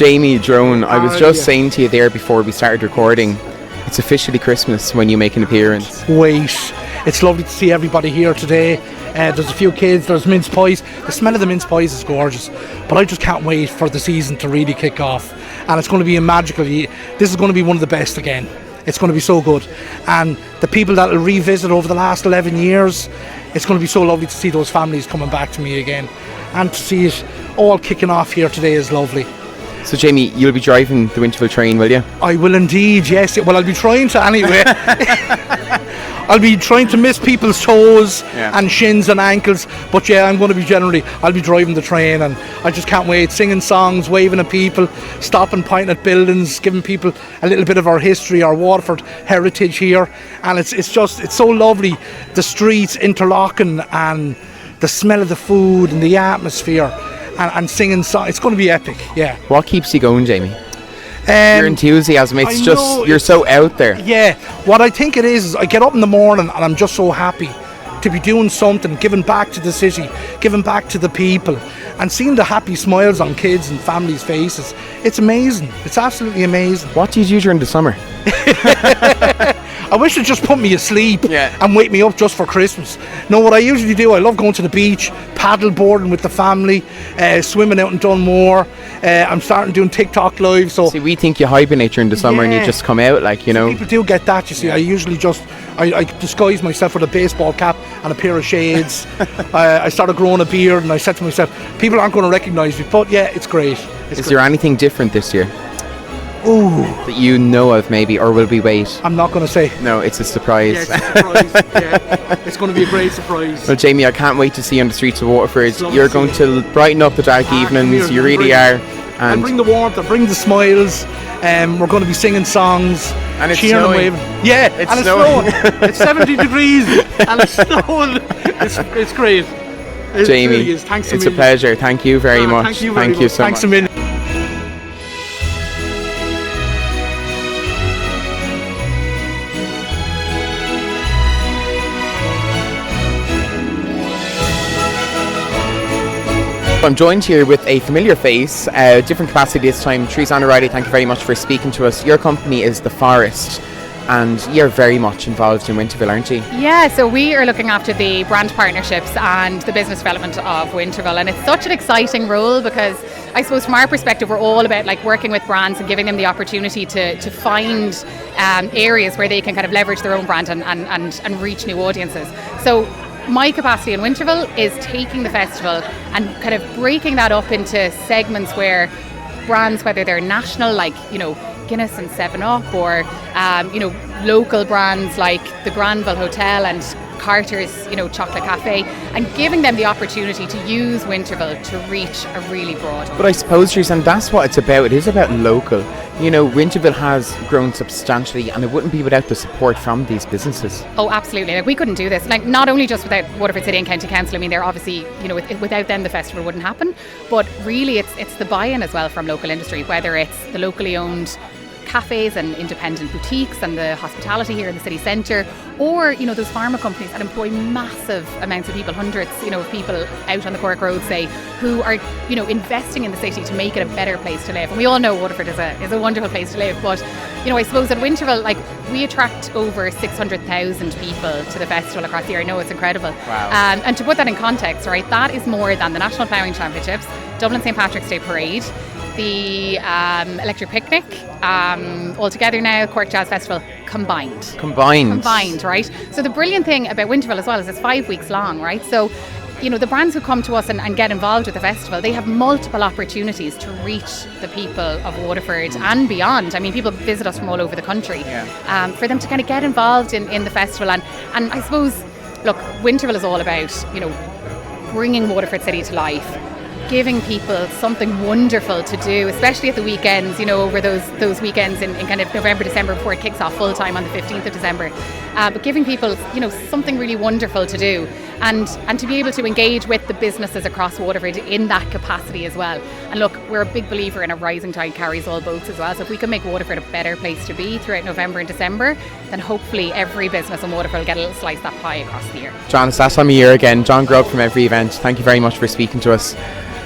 Jamie Drone, I was just saying to you there before we started recording, it's officially Christmas when you make an appearance. Wait, it's lovely to see everybody here today. There's a few kids, there's mince pies. The smell of the mince pies is gorgeous, but I just can't wait for the season to really kick off. And it's going to be a magical year. This is going to be one of the best again. It's going to be so good. And the people that will revisit over the last 11 years, it's going to be so lovely to see those families coming back to me again. And to see it all kicking off here today is lovely. So Jamie, you'll be driving the Winterval train, will you? I will indeed, yes. Well, I'll be trying to anyway. I'll be trying to miss people's toes and shins and ankles. But yeah, I'm going to be I'll be driving the train, and I just can't wait. Singing songs, waving at people, stopping, pointing at buildings, giving people a little bit of our history, our Waterford heritage here. And it's so lovely. The streets interlocking and the smell of the food and the atmosphere. And singing songs, it's going to be epic, yeah. What keeps you going, Jamie? Your enthusiasm, you're so out there. Yeah, what I think it is I get up in the morning and I'm just so happy to be doing something, giving back to the city, giving back to the people, and seeing the happy smiles on kids' and families' faces. It's amazing, it's absolutely amazing. What do you do during the summer? I wish they'd just put me asleep and wake me up just for Christmas. No, what I usually do, I love going to the beach, paddle boarding with the family, swimming out in Dunmore. I'm starting doing TikTok live. So see, we think you hibernate during the summer and you just come out, like, you know. People do get that, you see. I usually I disguise myself with a baseball cap and a pair of shades. I started growing a beard, and I said to myself, people aren't going to recognise me, but yeah, it's great. Is there anything different this year? Ooh. That you know of, maybe, or will we wait? I'm not going to say. No, it's a surprise. Yeah, it's a surprise. It's going to be a great surprise. Well, Jamie, I can't wait to see you on the streets of Waterford. You're going to brighten up the dark evenings. You really are. And bring the warmth, and bring the smiles. We're going to be singing songs, and it's cheering snowing. and waving. Yeah, it's snowing. It's 70 degrees and it's snowing. It's great. Jamie, really is. Thanks a it's million. a pleasure. Thank you very much. Thank you very much. So Thanks much. a million. I'm joined here with a familiar face, different capacity this time. Teresa O'Reilly, thank you very much for speaking to us. Your company is The Forest, and you're very much involved in Winterval, aren't you? Yeah, so we are looking after the brand partnerships and the business development of Winterval, and it's such an exciting role because I suppose from our perspective we're all about like working with brands and giving them the opportunity to find areas where they can kind of leverage their own brand and reach new audiences. So my capacity in Winterval is taking the festival and kind of breaking that up into segments where brands, whether they're national, like, you know, Guinness and 7-Up, or, you know, local brands like the Granville Hotel and Carter's, you know, Chocolate Cafe, and giving them the opportunity to use Winterval to reach a really broad audience. But I suppose, Teresa, and that's what it's about. It is about local. You know, Winterval has grown substantially, and it wouldn't be without the support from these businesses. Oh, absolutely. Like, we couldn't do this. Like, not only just without Waterford City and County Council. I mean, they're obviously, you know, without them the festival wouldn't happen. But really, it's the buy-in as well from local industry, whether it's the locally owned cafes and independent boutiques and the hospitality here in the city centre, or, you know, those pharma companies that employ massive amounts of people, hundreds, you know, of people out on the Cork Road, say, who are, you know, investing in the city to make it a better place to live. And we all know Waterford is a wonderful place to live, but, you know, I suppose at Winterval, like, we attract over 600,000 people to the festival across the year. I know, it's incredible. Wow. And to put that in context, right, that is more than the National Ploughing Championships, Dublin St Patrick's Day Parade, the Electric Picnic, altogether now, Cork Jazz Festival combined, right? So the brilliant thing about Winterval as well is it's 5 weeks long, right? So, you know, the brands who come to us and get involved with the festival, they have multiple opportunities to reach the people of Waterford and beyond. I mean, people visit us from all over the country. For them to kind of get involved in the festival, and I suppose, look, Winterval is all about, you know, bringing Waterford City to life, giving people something wonderful to do, especially at the weekends, you know, over those weekends in kind of November, December, before it kicks off full time on the 15th of December. But giving people, you know, something really wonderful to do, and to be able to engage with the businesses across Waterford in that capacity as well. And look, we're a big believer in a rising tide carries all boats as well. So if we can make Waterford a better place to be throughout November and December, then hopefully every business in Waterford will get a little slice of that pie across the year. John, it's that time of year again. John Grubb from Every Event, thank you very much for speaking to us.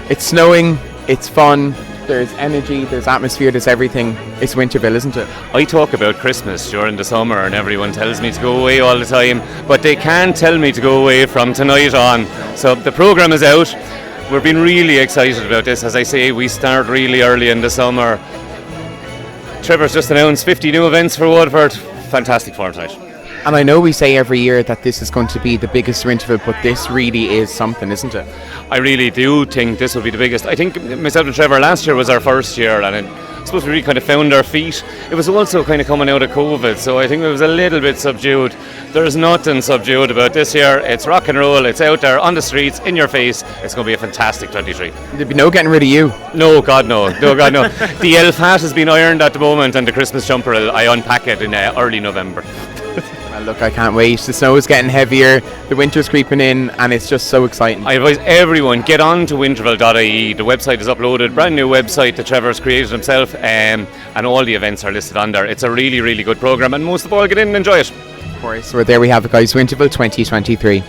It's snowing, it's fun, there's energy, there's atmosphere, there's everything. It's Winterval, isn't it? I talk about Christmas during the summer and everyone tells me to go away all the time, but they can't tell me to go away from tonight on. So the programme is out. We've been really excited about this. As I say, we start really early in the summer. Trevor's just announced 50 new events for Waterford. Fantastic form tonight. And I know we say every year that this is going to be the biggest Winterval, but this really is something, isn't it? I really do think this will be the biggest. I think myself and Trevor last year was our first year, and I suppose we really kind of found our feet. It was also kind of coming out of COVID, so I think it was a little bit subdued. There's nothing subdued about this year. It's rock and roll, it's out there on the streets, in your face. It's going to be a fantastic 23. There'd be no getting rid of you. No, God no. No, God no. The elf hat has been ironed at the moment, and the Christmas jumper, I unpack it in early November. Well, look, I can't wait. The snow is getting heavier, the winter's creeping in, and it's just so exciting. I advise everyone, get on to winterval.ie. The website is uploaded, brand new website that Trevor's created himself, and all the events are listed on there. It's a really, really good programme, and most of all, get in and enjoy it. Of course. So there we have it, guys, Winterval 2023.